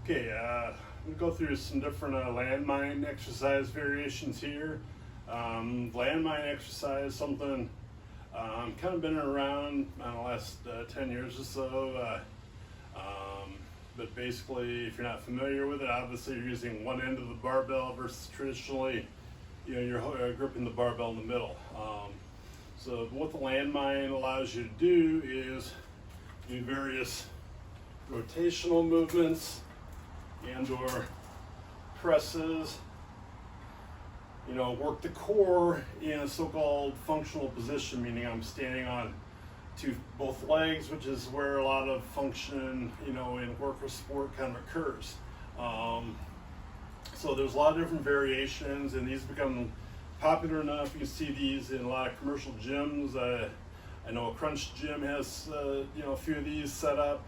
Okay, we'll go through some different landmine exercise variations here. Landmine exercise, something kind of been around in the last 10 years or so. But basically, if you're not familiar with it, obviously you're using one end of the barbell versus traditionally, you're gripping the barbell in the middle. So what the landmine allows you to do is do various rotational movements and or presses, work the core in a so-called functional position, meaning I'm standing on both legs, which is where a lot of function, in work or sport kind of occurs. So there's a lot of different variations, and these become popular enough. You can see these in a lot of commercial gyms. I know a Crunch gym has a few of these set up,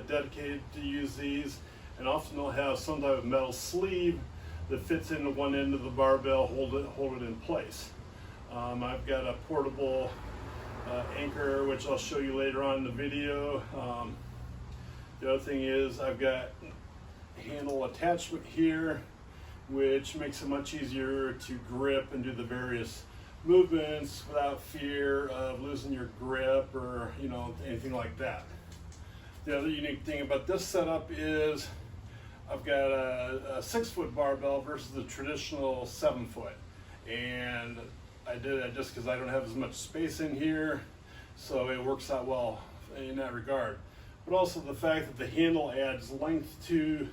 dedicated to use these, and often they'll have some type of metal sleeve that fits into one end of the barbell, hold it in place. I've got a portable anchor, which I'll show you later on in the video. The other thing is I've got handle attachment here, which makes it much easier to grip and do the various movements without fear of losing your grip or anything like that. The other unique thing about this setup is I've got a 6-foot barbell versus the traditional 7-foot, and I did it just because I don't have as much space in here, so it works out well in that regard. But also the fact that the handle adds length to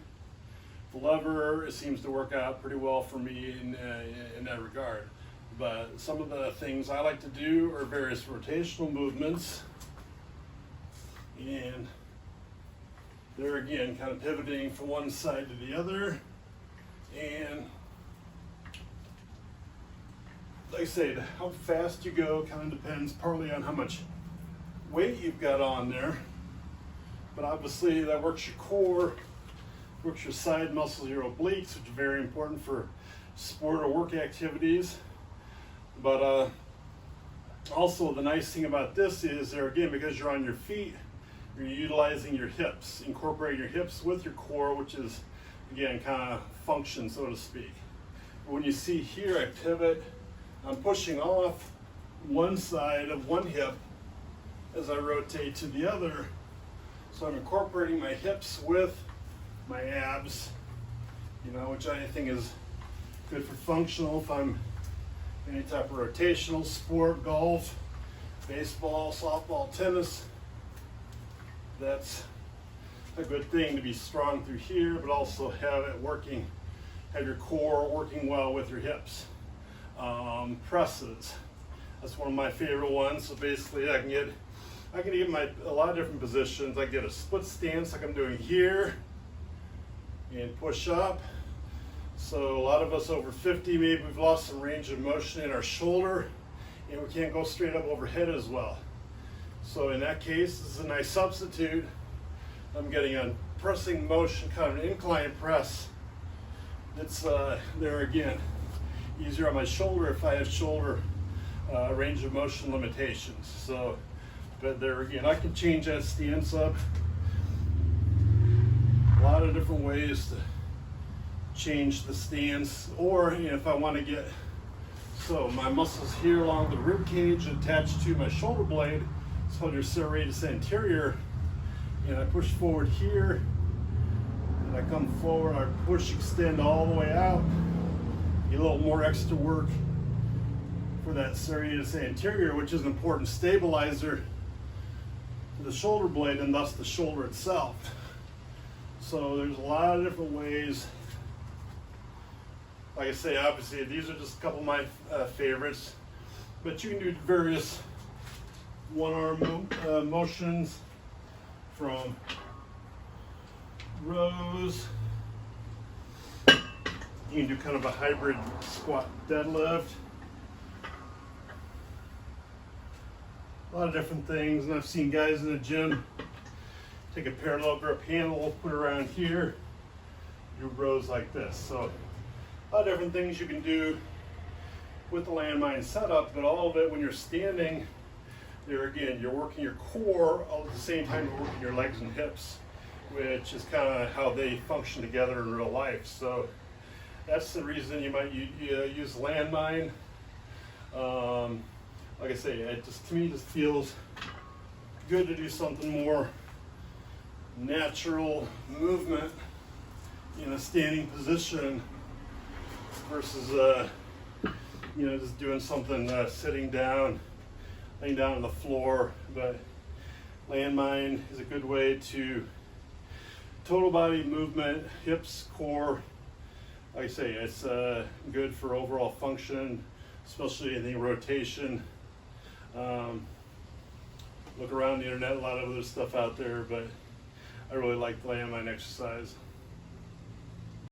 the lever, it seems to work out pretty well for me in that regard. But some of the things I like to do are various rotational movements, and there again, kind of pivoting from one side to the other. And like I say, how fast you go kind of depends partly on how much weight you've got on there. But obviously that works your core, works your side muscles, your obliques, which are very important for sport or work activities. But also the nice thing about this is there again, because you're on your feet, you're utilizing your hips, incorporating your hips with your core, which is again kind of function, so to speak. But when you see here, I pivot, I'm pushing off one side of one hip as I rotate to the other. So I'm incorporating my hips with my abs, which I think is good for functional if I'm any type of rotational sport, golf, baseball, softball, tennis. That's a good thing to be strong through here, but also have your core working well with your hips. Presses, that's one of my favorite ones. So basically I can get a lot of different positions. I get a split stance like I'm doing here and push up. So a lot of us over 50, maybe we've lost some range of motion in our shoulder and we can't go straight up overhead as well. So in that case, this is a nice substitute. I'm getting a pressing motion, kind of an incline press. It's there again, easier on my shoulder if I have shoulder range of motion limitations. So, but there again, I can change that stance up. A lot of different ways to change the stance, or if I want to get, so my muscles here along the rib cage attached to my shoulder blade, it's called your serratus anterior, and I push forward here, and I come forward, I push, extend all the way out, get a little more extra work for that serratus anterior, which is an important stabilizer to the shoulder blade and thus the shoulder itself. So there's a lot of different ways. Like I say, obviously these are just a couple of my favorites, but you can do various one-arm motions from rows. You can do kind of a hybrid squat deadlift. A lot of different things, and I've seen guys in the gym take a parallel grip handle, put it around here, do rows like this. So a lot of different things you can do with the landmine setup, but all of it when you're standing there again, you're working your core all at the same time you're working your legs and hips. which is kind of how they function together in real life. So that's the reason you might use Landmine. Like I say, it just, to me, just feels good to do something more natural movement in a standing position versus just doing something sitting down, laying down on the floor. But Landmine is a good way to total body movement, hips, core. Like I say, it's good for overall function, especially in the rotation. Look around the internet, a lot of other stuff out there, but I really like the Landmine exercise.